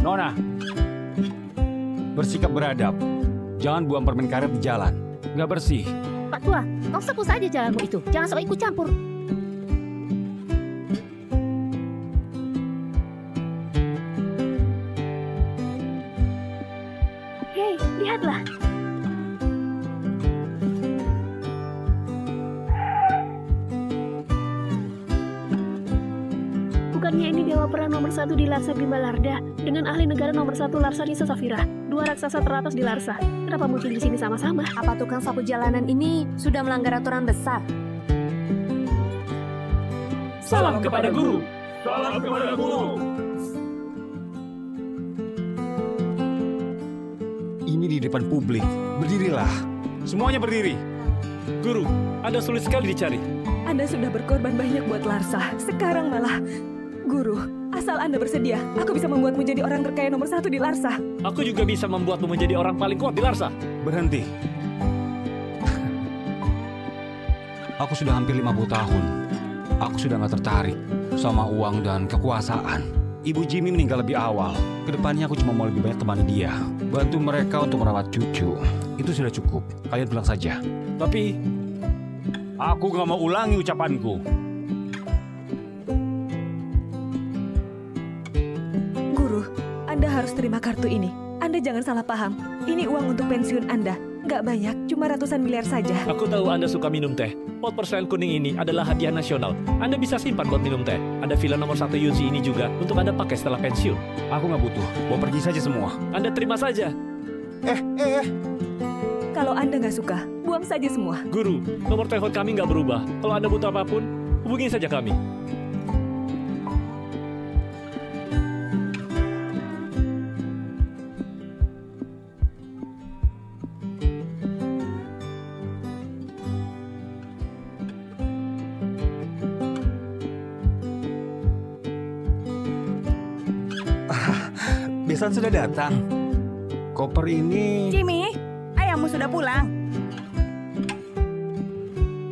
Nona, bersikap beradab. Jangan buang permen karet di jalan. Nggak bersih. Pak Tua, kau sapu saja jalanmu itu. Jangan sok ikut campur. Hei, lihatlah. Bukannya ini dewa perang nomor 1 di Larsa Bimbalarda dengan ahli negara nomor 1 Larsa Nisa Safira, dua raksasa teratas di Larsa. Kenapa muncul di sini sama-sama? Apa tukang sapu jalanan ini sudah melanggar aturan besar? Salam kepada guru. Salam kepada guru. Ini di depan publik. Berdirilah. Semuanya berdiri. Guru, Anda sulit sekali dicari. Anda sudah berkorban banyak buat Larsa. Sekarang malah... Guru, asal Anda bersedia, aku bisa membuatmu jadi orang terkaya nomor 1 di Larsa. Aku juga bisa membuatmu menjadi orang paling kuat di Larsa. Berhenti. Aku sudah hampir 50 tahun. Aku sudah gak tertarik sama uang dan kekuasaan. Ibu Jimmy meninggal lebih awal. Kedepannya aku cuma mau lebih banyak temani dia. Bantu mereka untuk merawat cucu. Itu sudah cukup. Kalian pulang saja. Tapi... aku gak mau ulangi ucapanku. Guru, Anda harus terima kartu ini. Anda jangan salah paham. Ini uang untuk pensiun Anda. Nggak banyak, cuma ratusan miliar saja. Aku tahu Anda suka minum teh. Pot porselen kuning ini adalah hadiah nasional. Anda bisa simpan buat minum teh. Ada villa nomor 1 Yunzi ini juga untuk Anda pakai setelah pensiun. Aku nggak butuh. Mau pergi saja semua. Anda terima saja. Kalau Anda nggak suka, buang saja semua. Guru, nomor telepon kami nggak berubah. Kalau Anda butuh apapun, hubungi saja kami. Besan sudah datang. Koper ini... Jimmy, ayahmu sudah pulang.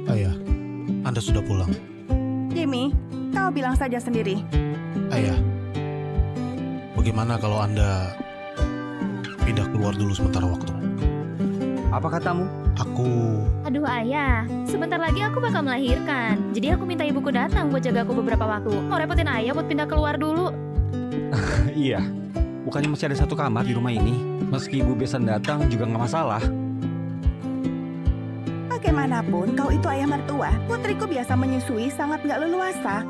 Ayah, Anda sudah pulang. Jimmy, kau bilang saja sendiri. Ayah, bagaimana kalau Anda pindah keluar dulu sementara waktu? Apa katamu? Aduh ayah, sebentar lagi aku bakal melahirkan. Jadi aku minta ibuku datang buat jaga aku beberapa waktu. Mau repotin ayah buat pindah keluar dulu. Iya. Bukannya masih ada satu kamar di rumah ini? Meski Ibu Besan datang juga nggak masalah. Bagaimanapun, kau itu ayah mertua. Putriku biasa menyusui sangat nggak leluasa.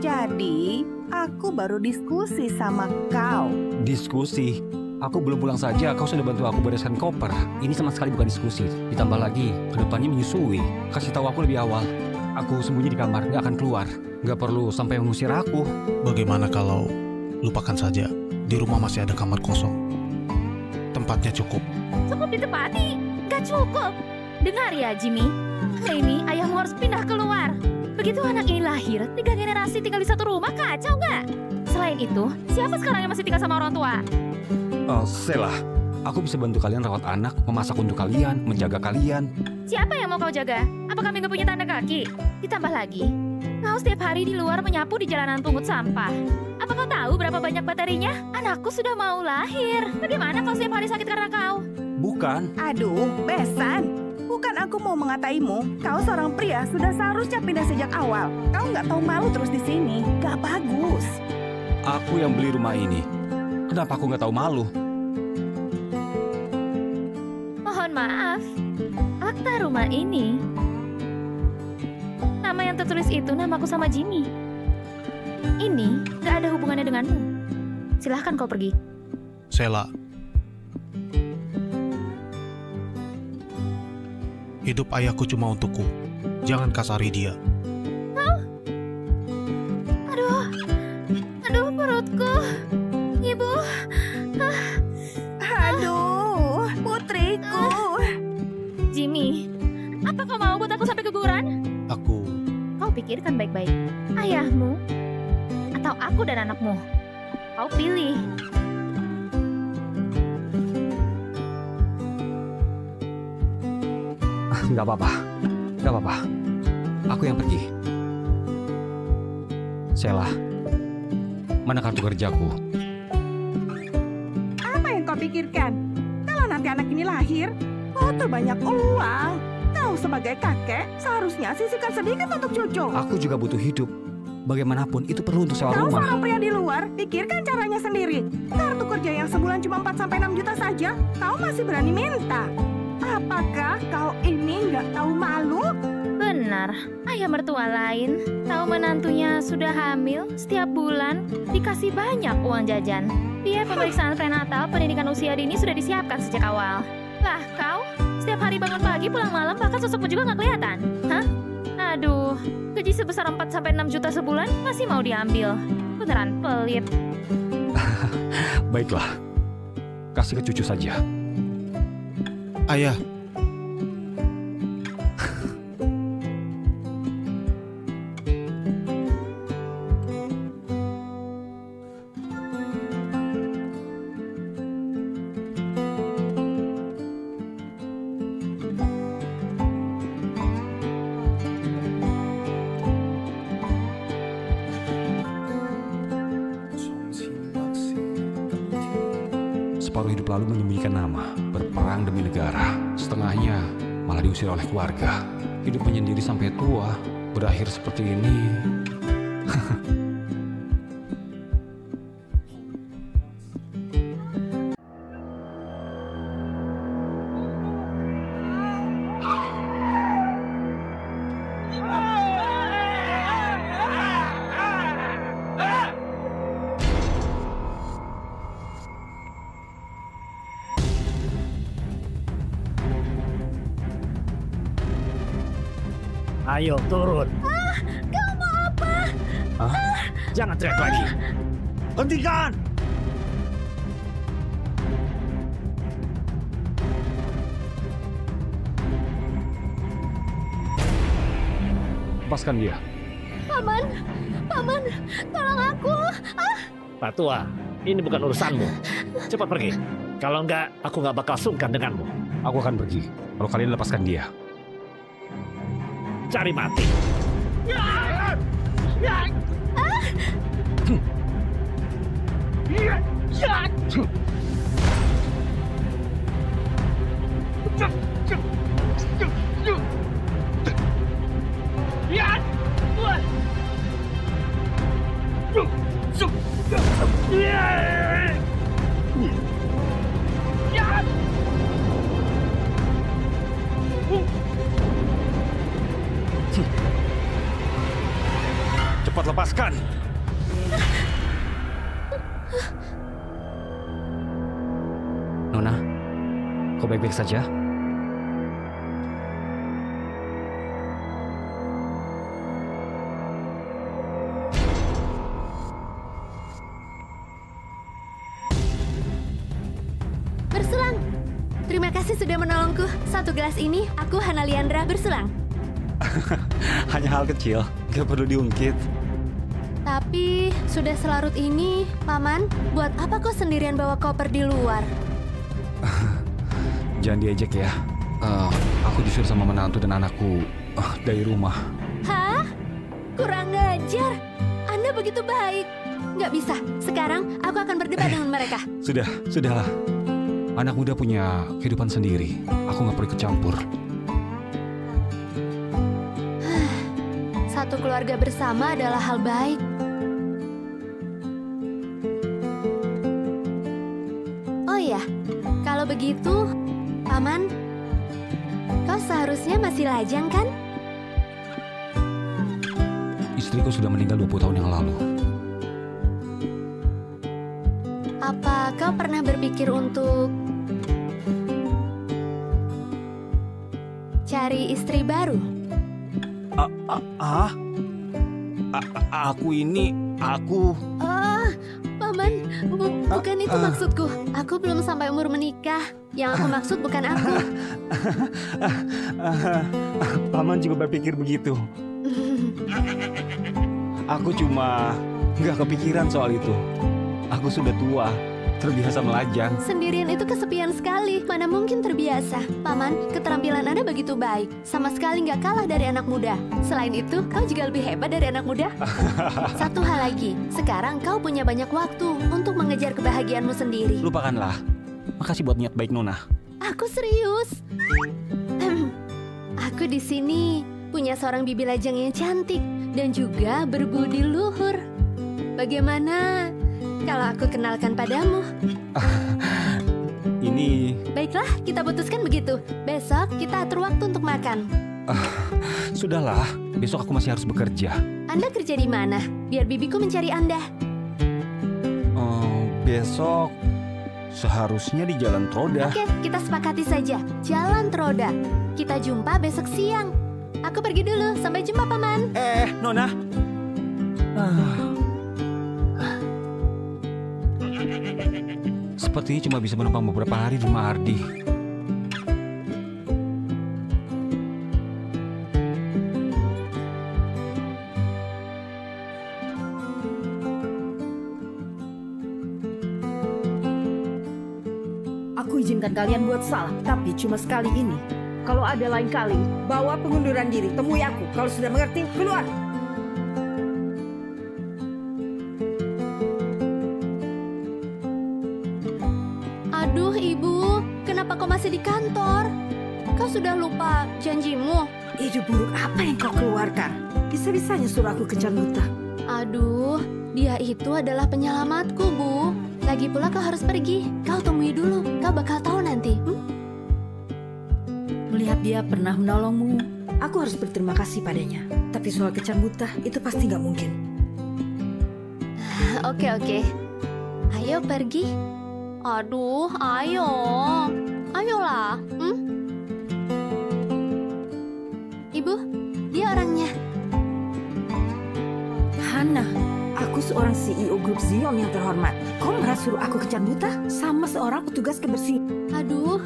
Jadi, aku baru diskusi sama kau. Diskusi? Aku belum pulang saja, kau sudah bantu aku bereskan koper. Ini sama sekali bukan diskusi. Ditambah lagi, kedepannya menyusui. Kasih tahu aku lebih awal. Aku sembunyi di kamar, nggak akan keluar. Nggak perlu sampai mengusir aku. Bagaimana kalau lupakan saja? Di rumah masih ada kamar kosong. Tempatnya cukup. Cukup ditepati? Gak cukup. Dengar ya Jimmy, kali ini ayahmu harus pindah keluar. Begitu anak ini lahir, 3 generasi tinggal di satu rumah, kacau nggak? Selain itu, siapa sekarang yang masih tinggal sama orang tua? Oh, Sela, aku bisa bantu kalian rawat anak, memasak untuk kalian, menjaga kalian. Siapa yang mau kau jaga? Apa kami nggak punya tanda kaki? Ditambah lagi, kau setiap hari di luar menyapu di jalanan pungut sampah. Apa kau tahu berapa banyak baterinya? Anakku sudah mau lahir. Bagaimana kau setiap hari sakit karena kau? Bukan. Aduh, Besan. Bukan aku mau mengataimu. Kau seorang pria sudah seharusnya pindah sejak awal. Kau nggak tahu malu terus di sini. Gak bagus. Aku yang beli rumah ini. Kenapa aku nggak tahu malu? Mohon maaf, akta rumah ini. Nama yang tertulis itu namaku sama Jimmy. Ini gak ada hubungannya denganmu. Silahkan kau pergi. Sela, hidup ayahku cuma untukku. Jangan kasari dia. Aduh perutku. Ibu. Aduh, putriku. Jimmy, apa kau mau buat aku sampai keguguran? Kau pikirkan baik-baik. Ayahmu atau aku dan anakmu? Kau pilih. Nggak apa-apa. Nggak apa-apa. Aku yang pergi. Sela, mana kartu kerjaku? pikirkan. Kalau nanti anak ini lahir, butuh banyak uang. Kau sebagai kakek seharusnya sisihkan sedikit untuk cucu. Aku juga butuh hidup. Bagaimanapun itu perlu untuk sewa Kau rumah. seorang pria di luar, pikirkan caranya sendiri. Kartu kerja yang sebulan cuma 4-6 juta saja, kau masih berani minta. Apakah kau ini nggak tahu malu? Benar, ayah mertua lain tahu menantunya sudah hamil, setiap bulan dikasih banyak uang jajan. Biaya pemeriksaan prenatal pendidikan usia dini sudah disiapkan sejak awal. Lah kau, setiap hari bangun pagi pulang malam bahkan sosokmu juga nggak kelihatan. Hah? Aduh, gaji sebesar 4-6 juta sebulan masih mau diambil. Beneran pelit. Baiklah, kasih ke cucu saja. Ayah, Separuh hidup lalu menyembunyikan nama, berperang demi negara. Setengahnya malah diusir oleh keluarga. Hidup menyendiri sampai tua, berakhir seperti ini. Ayo turun. Kau mau apa? Jangan teriak lagi. Hentikan! Lepaskan dia. Paman, paman, tolong aku. Pak Tua, ini bukan urusanmu. Cepat pergi. Kalau enggak, aku nggak bakal sungkan denganmu. Aku akan pergi. Kalau kalian lepaskan dia. Cari mati. Cepat lepaskan. Nona, kau baik-baik saja? Berselang. Terima kasih sudah menolongku. Satu gelas ini, aku Hana Liandra berselang. Hanya hal kecil, gak perlu diungkit. Tapi sudah selarut ini, Paman, buat apa kau sendirian bawa koper di luar? Jangan diejek ya. Aku disuruh sama menantu dan anakku dari rumah. Hah? Kurang ajar. Anda begitu baik. Nggak bisa. Sekarang aku akan berdebat dengan mereka. Sudahlah. Anak muda punya kehidupan sendiri. Aku nggak perlu ikut campur. Satu keluarga bersama adalah hal baik. Oh ya, kalau begitu, Paman, kau seharusnya masih lajang kan? Istriku sudah meninggal 20 tahun yang lalu. Apa kau pernah berpikir untuk cari istri baru? Aku Paman, bukan itu maksudku. Aku belum sampai umur menikah. Yang aku maksud bukan aku. Paman juga berpikir begitu. Aku cuma nggak kepikiran soal itu. Aku sudah tua, terbiasa melajang. Sendirian itu kesepian sekali. Mana mungkin terbiasa. Paman, keterampilan Anda begitu baik. Sama sekali nggak kalah dari anak muda. Selain itu, kau juga lebih hebat dari anak muda. Satu hal lagi, sekarang kau punya banyak waktu untuk mengejar kebahagiaanmu sendiri. Lupakanlah. Makasih buat niat baik Nona. Aku serius. Aku di sini punya seorang bibi lajang yang cantik dan juga berbudi luhur. Bagaimana kalau aku kenalkan padamu? Ini... Baiklah, kita putuskan begitu. Besok kita atur waktu untuk makan. Sudahlah, besok aku masih harus bekerja. Anda kerja di mana? Biar bibiku mencari Anda. Besok seharusnya di Jalan Troda. Oke, kita sepakati saja. Jalan Troda. Kita jumpa besok siang. Aku pergi dulu. Sampai jumpa, Paman. Nona. Sepertinya cuma bisa menumpang beberapa hari di rumah Ardi. Aku izinkan kalian buat salah, tapi cuma sekali ini. Kalau ada lain kali, bawa pengunduran diri. Temui aku. Kalau sudah mengerti, keluar. Aduh, Ibu. Kenapa kau masih di kantor? Kau sudah lupa janjimu? Ide buruk apa yang kau keluarkan? Bisa-bisanya suruh aku kencan buta. Aduh, dia itu adalah penyelamatku, Bu. Lagi pula kau harus pergi. Kau temui dulu. Kau bakal tahu nanti. Melihat dia pernah menolongmu, aku harus berterima kasih padanya. Tapi soal kencan buta, itu pasti nggak mungkin. Oke. Ayo pergi. Aduh, ayo. Ayolah. Ibu, dia orangnya. Hana, aku seorang CEO grup Zion yang terhormat. Kau malah suruh aku kencan buta sama seorang petugas kebersihan. Aduh,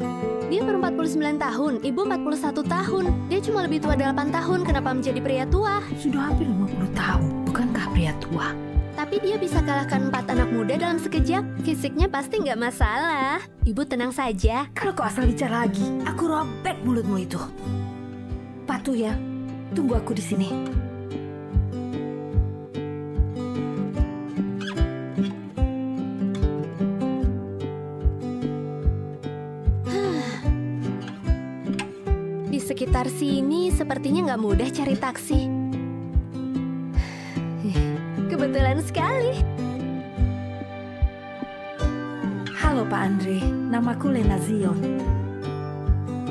dia baru 49 tahun, ibu 41 tahun. Dia cuma lebih tua 8 tahun, kenapa menjadi pria tua? Sudah hampir 50 tahun, bukankah pria tua? Tapi dia bisa kalahkan 4 anak muda dalam sekejap. Fisiknya pasti nggak masalah. Ibu tenang saja. Kalau kau asal bicara lagi, aku robek mulutmu itu. Patuh ya, tunggu aku di sini. Di sekitar sini sepertinya nggak mudah cari taksi. Kebetulan sekali. Halo Pak Andre, namaku Lena Zion.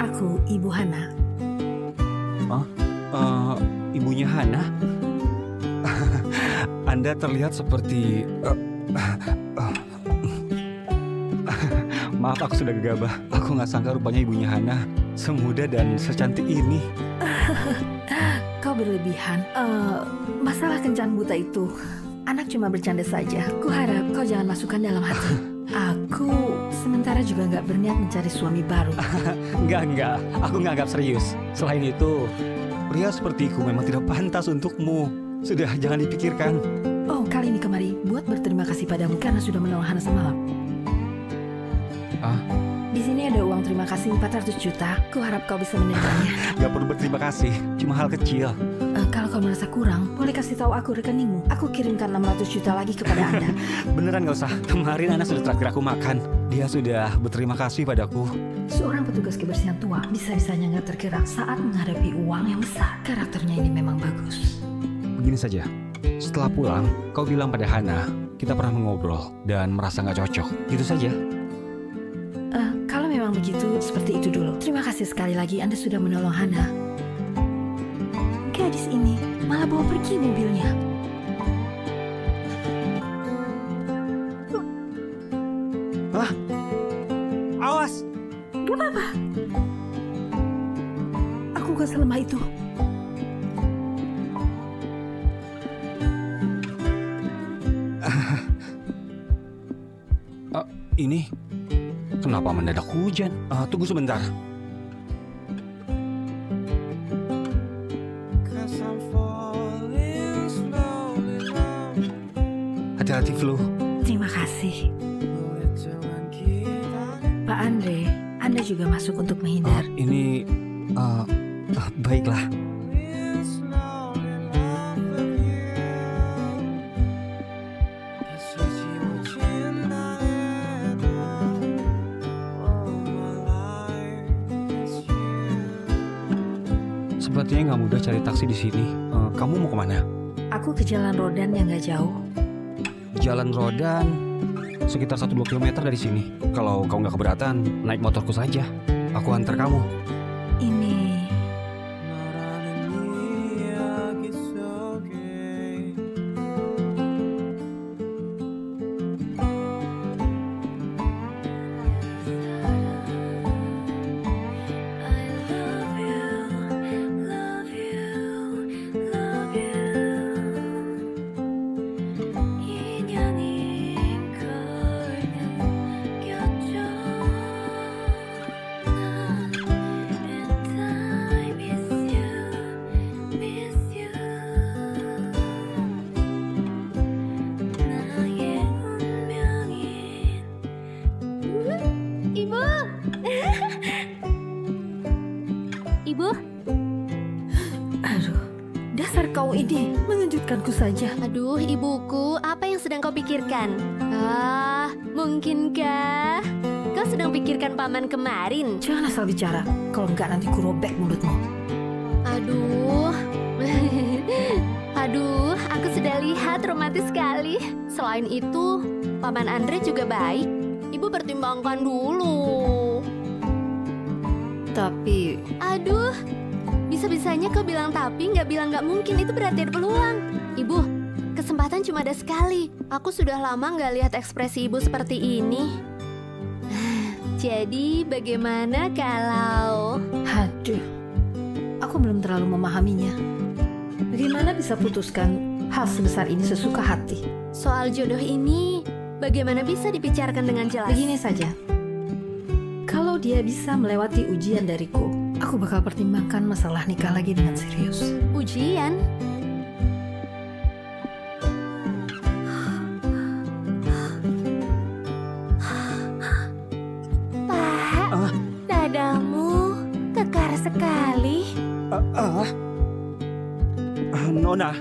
Aku Ibu Hana. Ibunya Hana? Anda terlihat seperti... Maaf, aku sudah gegabah. Aku nggak sangka rupanya ibunya Hana semuda dan secantik ini. Kau berlebihan. Masalah kencan buta itu, anak cuma bercanda saja. Kuharap kau jangan masukkan dalam hati. Aku sementara juga nggak berniat mencari suami baru. Enggak. Aku nggak anggap serius. Selain itu, pria sepertiku memang tidak pantas untukmu. Sudah, jangan dipikirkan. Oh, kali ini kemari buat berterima kasih padamu karena sudah menolong Hana semalam. Di sini ada uang terima kasih 400 juta. Kuharap kau bisa menerimanya. Gak perlu berterima kasih, cuma hal kecil. Kalau kau merasa kurang, boleh kasih tahu aku rekeningmu. Aku kirimkan 600 juta lagi kepada Anda. Beneran gak usah. Kemarin Ana sudah traktir aku makan. Dia sudah berterima kasih padaku. Seorang petugas kebersihan tua bisa-bisanya nggak tergerak saat menghadapi uang yang besar. Karakternya ini memang bagus. Begini saja. Setelah pulang, kau bilang pada Hana, kita pernah mengobrol dan merasa nggak cocok. Gitu saja. Kalau memang begitu, seperti itu dulu. Terima kasih sekali lagi Anda sudah menolong Hana. Gadis ini malah bawa pergi mobilnya. Hah? Awas! Gak apa-apa. Aku gak selemah itu. Ini kenapa mendadak hujan? Tunggu sebentar. Hati-hati, Flu. Terima kasih. Pak Andre, Anda juga masuk untuk menghindar. Baiklah. sepertinya nggak mudah cari taksi di sini. Kamu mau kemana? Aku ke Jalan Rodan yang nggak jauh. Jalan Rodan sekitar 1-2 kilometer dari sini. Kalau kau nggak keberatan, naik motorku saja. Aku antar kamu. Ini Ibu, Aduh, dasar kau ini mengejutkanku saja. aduh ibuku, apa yang sedang kau pikirkan? Mungkinkah kau sedang pikirkan paman kemarin? Jangan asal bicara, kalau enggak nanti ku robek mulutmu. Aduh, aduh, aku sudah lihat romantis sekali. Selain itu, paman Andre juga baik. Ibu pertimbangkan dulu. Tapi Aduh, bisa-bisanya kau bilang tapi, nggak bilang nggak mungkin. Itu berarti ada peluang. Ibu, kesempatan cuma ada sekali. Aku sudah lama nggak lihat ekspresi ibu seperti ini. Jadi, bagaimana kalau... aduh, aku belum terlalu memahaminya. Bagaimana bisa putuskan hal sebesar ini sesuka hati? Soal jodoh ini, bagaimana bisa dibicarakan dengan jelas? Begini saja, kalau dia bisa melewati ujian dariku, aku bakal pertimbangkan masalah nikah lagi dengan serius. Ujian? Pak, dadamu kekar sekali. Nona,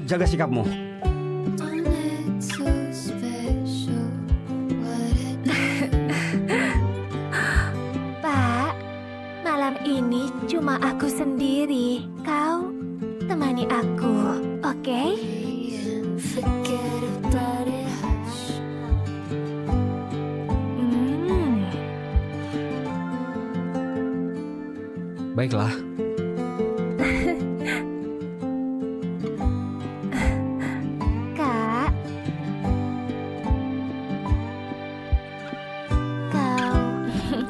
jaga sikapmu. Pak, malam ini cuma aku sendiri. Kau temani aku, oke? Baiklah. Kak, kau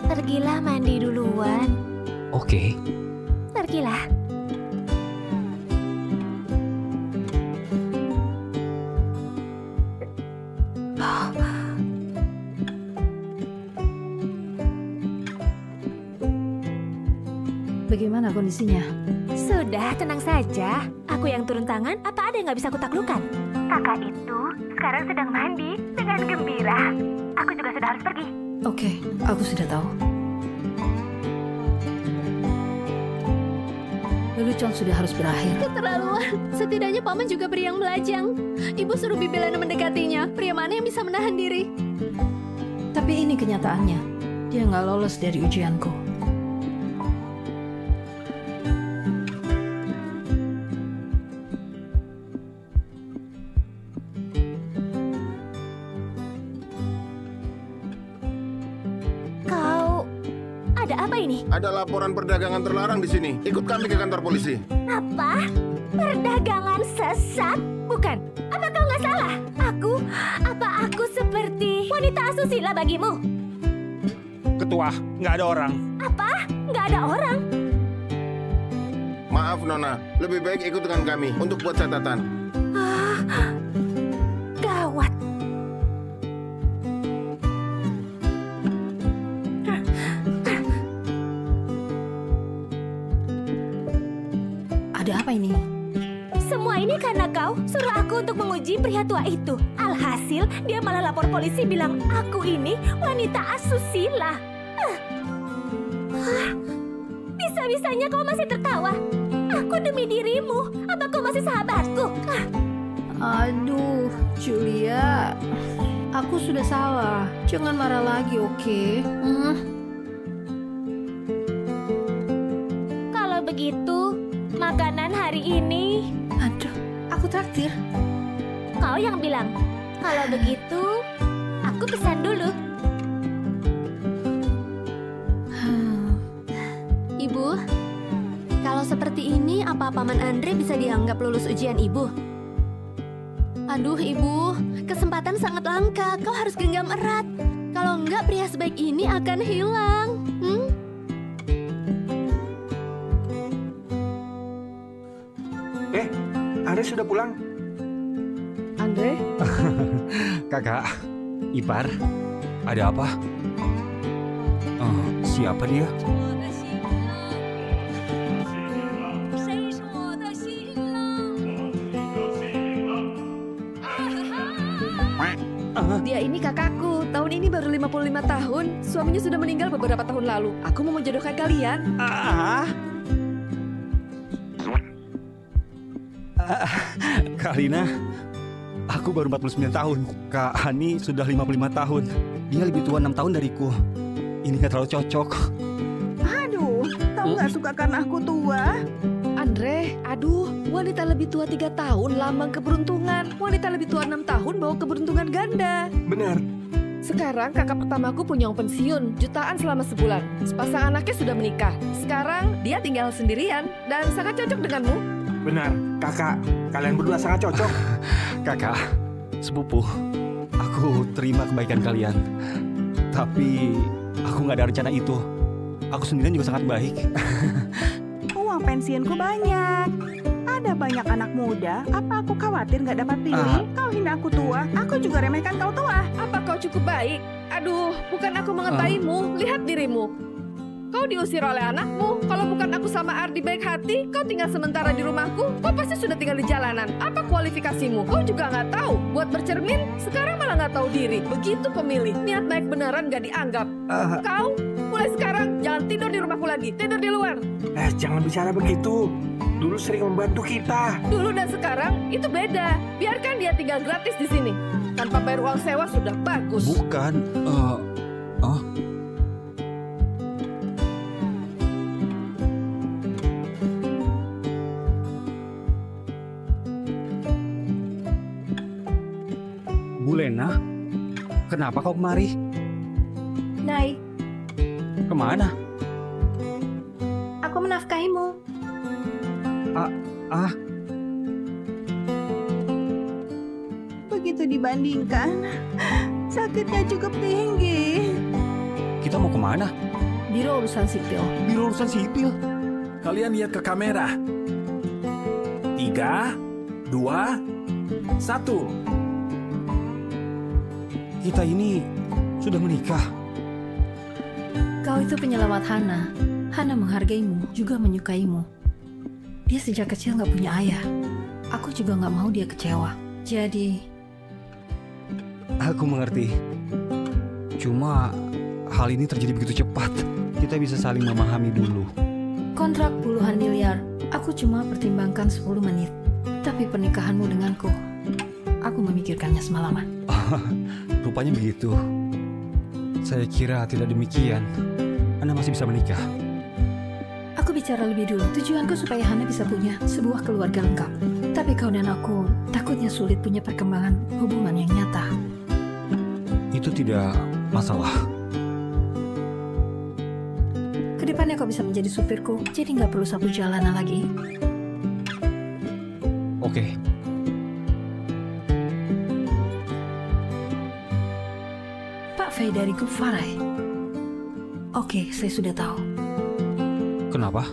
pergilah mandi duluan. Oke. Pergilah. Bagaimana kondisinya? Sudah, tenang saja. Aku yang turun tangan, apa ada yang nggak bisa kutaklukan? Kakak itu sekarang sedang mandi dengan gembira. Aku juga sudah harus pergi. Oke, aku sudah tahu. Lelucon sudah harus berakhir. Keterlaluan. Setidaknya paman juga pria yang melajang. Ibu suruh Bibelana mendekatinya. Pria mana yang bisa menahan diri? Tapi ini kenyataannya. Dia nggak lolos dari ujianku. Kau, ada apa ini? Ada laporan perdagangan terlarang di sini. Ikut kami ke kantor polisi. Apa? Perdagangan sesat? Bukan. Apa kau nggak salah? Apa aku seperti wanita asusila bagimu? Ketua, nggak ada orang. Apa? Nggak ada orang? Maaf Nona, lebih baik ikut dengan kami untuk buat catatan. Gawat. Ada apa ini? Semua ini karena kau suruh aku untuk menguji pria tua itu. Alhasil, dia malah lapor polisi bilang aku ini wanita asusila. Bisa-bisanya kau masih tertawa. Aku demi dirimu. Apa kau masih sahabatku? Aduh, Julia. Aku sudah salah. Jangan marah lagi, oke? Kalau begitu, makanan hari ini? Aduh, aku traktir. Kau yang bilang. Kalau begitu, aku pesan dulu. Ibu, kalau seperti ini apa Paman Andre bisa dianggap lulus ujian Ibu? Aduh Ibu, kesempatan sangat langka, kau harus genggam erat. Kalau enggak pria sebaik ini akan hilang. Andre sudah pulang. Andre? Kakak, Ipar, ada apa? Siapa dia? Dia ini kakakku. Tahun ini baru 55 tahun. Suaminya sudah meninggal beberapa tahun lalu. Aku mau menjodohkan kalian. Kak Lina, aku baru 49 tahun. Kak Hani sudah 55 tahun. Dia lebih tua 6 tahun dariku. Ini gak terlalu cocok. Aduh, kau gak suka karena aku tua? Andre, aduh, wanita lebih tua 3 tahun lambang keberuntungan. Wanita lebih tua 6 tahun bawa keberuntungan ganda. Benar. Sekarang kakak pertamaku punya uang pensiun, jutaan selama sebulan. Sepasang anaknya sudah menikah. Sekarang dia tinggal sendirian dan sangat cocok denganmu. Benar, kakak. Kalian berdua sangat cocok. Kakak, sepupu, aku terima kebaikan kalian. Tapi aku gak ada rencana itu. Aku sendirian juga sangat baik. Uang pensiunku banyak. Ada banyak anak muda. Apa aku khawatir gak dapat pilih? Kau hina aku tua, aku juga remehkan kau tua. Apa kau cukup baik? Aduh, bukan aku mengetahimu. Lihat dirimu. Kau diusir oleh anakmu. Kalau bukan aku sama Ardi baik hati, kau tinggal sementara di rumahku. Kau pasti sudah tinggal di jalanan. Apa kualifikasimu? Kau juga nggak tahu. Buat bercermin, sekarang malah nggak tahu diri. Begitu pemilih, niat baik beneran nggak dianggap. Kau, mulai sekarang jangan tidur di rumahku lagi. Tidur di luar. Jangan bicara begitu. Dulu sering membantu kita. Dulu dan sekarang itu beda. Biarkan dia tinggal gratis di sini. Tanpa bayar uang sewa sudah bagus. Bukan. Bu Lena, kenapa kau kemari? Nai, Kemana? aku menafkahimu. Begitu dibandingkan, sakitnya cukup tinggi. Kita mau kemana? Biro urusan sipil. Biro urusan sipil. Kalian lihat ke kamera. 3, 2, 1. Kita ini sudah menikah. Kau itu penyelamat Hana. Hana menghargaimu, juga menyukaimu. Dia sejak kecil gak punya ayah. Aku juga gak mau dia kecewa. Jadi... Aku mengerti. Cuma hal ini terjadi begitu cepat. Kita bisa saling memahami dulu. Kontrak puluhan miliar. Aku cuma pertimbangkan 10 menit. Tapi pernikahanmu denganku, aku memikirkannya semalaman. Rupanya begitu. Saya kira tidak demikian. Anda masih bisa menikah. Aku bicara lebih dulu. Tujuanku supaya Hana bisa punya sebuah keluarga lengkap. Tapi kau dan aku takutnya sulit punya perkembangan hubungan yang nyata. Itu tidak masalah. Kedepannya kau bisa menjadi supirku, jadi nggak perlu sapu jalanan lagi. Oke. Pak Fei dari grup Farai. Oke, saya sudah tahu. Kenapa?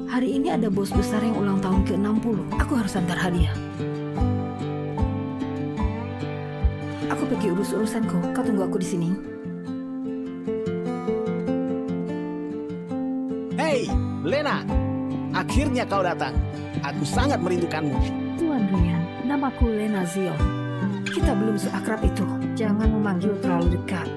Hari ini ada bos besar yang ulang tahun ke-60. Aku harus antar hadiah. Aku pergi urus urusanku. Kau tunggu aku di sini. Hey, Lena. Akhirnya kau datang. Aku sangat merindukanmu. Tuan Rian, namaku Lena Zion. Kita belum seakrab itu. Jangan memanggil terlalu dekat.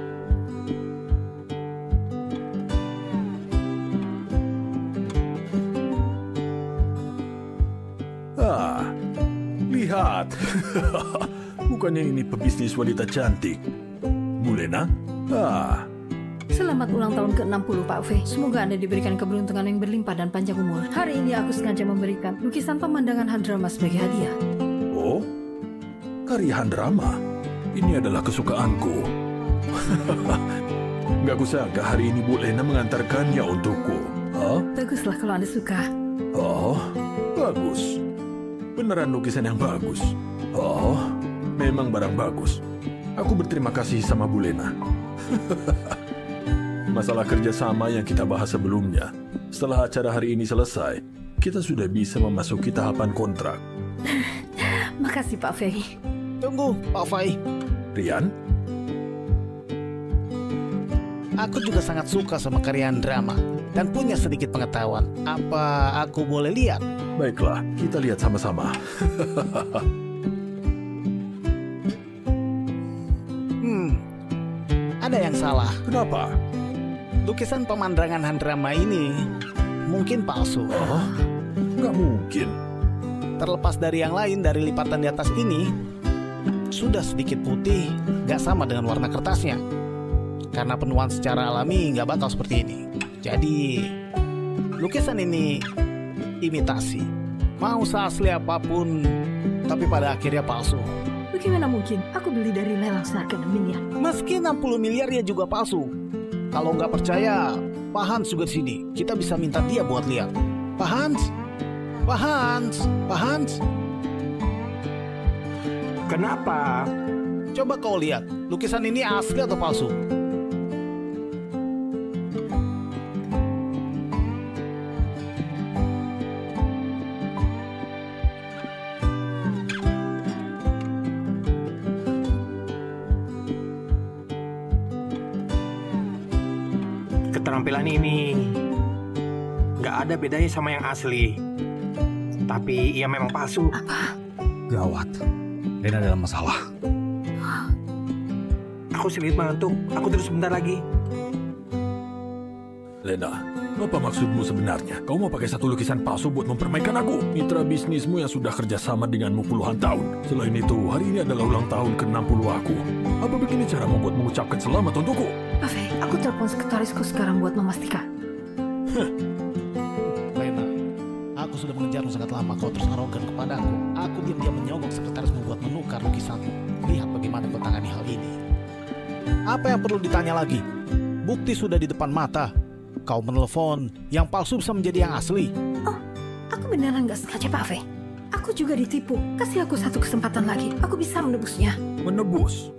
Lihat. Bukannya ini pebisnis wanita cantik. Bu Lena? Selamat ulang tahun ke-60 Pak V. Semoga Anda diberikan keberuntungan yang berlimpah dan panjang umur. Hari ini aku sengaja memberikan lukisan pemandangan Handrama sebagai hadiah. Oh, karya Handrama? Ini adalah kesukaanku. Gak kusangka hari ini Bu Lena mengantarkannya untukku. Hah? Baguslah kalau Anda suka. Oh, bagus. Beneran lukisan yang bagus. Oh, memang barang bagus. Aku berterima kasih sama Bu Lena. Masalah kerjasama yang kita bahas sebelumnya. Setelah acara hari ini selesai, kita sudah bisa memasuki tahapan kontrak. Makasih Pak Fei. Tunggu, Pak Fai. Rian? Aku juga sangat suka sama karya Handrama dan punya sedikit pengetahuan. Apa aku boleh lihat? Baiklah, kita lihat sama-sama. Ada yang salah. Kenapa? Lukisan pemandangan Handrama ini mungkin palsu. Oh, nggak mungkin. Terlepas dari yang lain, dari lipatan di atas ini sudah sedikit putih, nggak sama dengan warna kertasnya. Karena penuaan secara alami nggak bakal seperti ini. Jadi, lukisan ini imitasi. Mau seasli apapun, tapi pada akhirnya palsu. Bagaimana mungkin? Aku beli dari lelang seharga 6 miliar. Meski 60 miliar ya juga palsu. Kalau nggak percaya, Pak Hans juga di sini. Kita bisa minta dia buat lihat. Pak Hans? Pak Hans? Pak Hans? Kenapa? Coba kau lihat, lukisan ini asli atau palsu? Keterampilan ini nggak ada bedanya sama yang asli. Tapi ia memang palsu. Apa? Gawat. Lena dalam masalah. Aku sedikit mengantuk. Aku terus sebentar lagi. Lena, apa maksudmu sebenarnya? Kau mau pakai satu lukisan palsu buat mempermainkan aku? Mitra bisnismu yang sudah kerjasama denganmu puluhan tahun. Selain itu, hari ini adalah ulang tahun ke-60 aku. Apa begini caramu buat mengucapkan selamat untukku? Pak Fei, aku telepon sekretarisku sekarang buat memastikan. Lena, aku sudah mengejarmu sangat lama. Kau terus arogan kepadaku. Aku diam-diam menyogok sekretarismu buat menukar lukisanmu. Lihat bagaimana kau tangani hal ini. Apa yang perlu ditanya lagi? Bukti sudah di depan mata. Kau menelpon, yang palsu bisa menjadi yang asli. Oh, aku beneran nggak sengaja Pak Fei. Aku juga ditipu. Kasih aku satu kesempatan lagi. Aku bisa menebusnya. Menebus?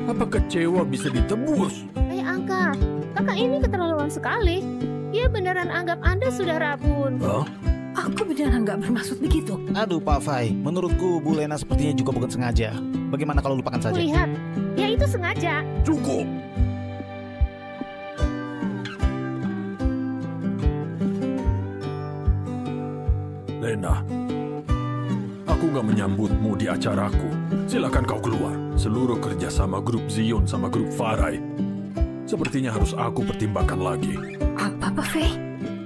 Apa kecewa bisa ditebus? Angkat, kakak ini keterlaluan sekali. Dia beneran anggap Anda sudah rabun. Hah? Aku beneran nggak bermaksud begitu. Aduh Pak Fai, menurutku Bu Lena sepertinya juga bukan sengaja. Bagaimana kalau lupakan saja? Lihat, dia itu sengaja. Cukup. Lena, aku nggak menyambutmu di acaraku. Silakan kau keluar. Seluruh kerjasama grup Zion sama grup Farai sepertinya harus aku pertimbangkan lagi. Apa Pak Fei?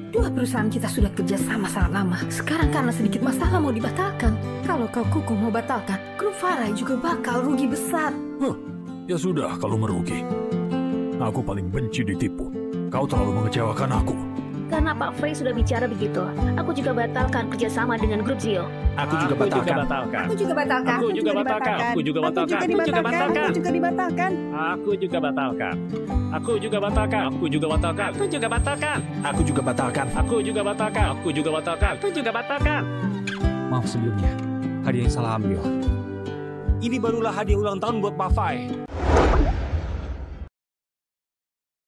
Dua perusahaan kita sudah kerja sama sangat lama. Sekarang karena sedikit masalah mau dibatalkan. Kalau kau kukuh mau batalkan, grup Farai juga bakal rugi besar. Ya sudah kalau merugi. Aku paling benci ditipu. Kau terlalu mengecewakan aku. Karena Pak Fei sudah bicara begitu, aku juga batalkan kerjasama dengan grup Zio. Aku juga batalkan. Aku juga batalkan. Aku juga batalkan. Aku juga batalkan. Aku juga dibatalkan. Aku juga batalkan. Aku juga batalkan. Aku juga batalkan. Aku juga batalkan. Aku juga batalkan. Aku juga batalkan. Aku juga batalkan. Aku juga batalkan. Aku juga batalkan. Maaf sebelumnya, hadiah yang salah ambil. Ini barulah hadiah ulang tahun buat Pak Fai.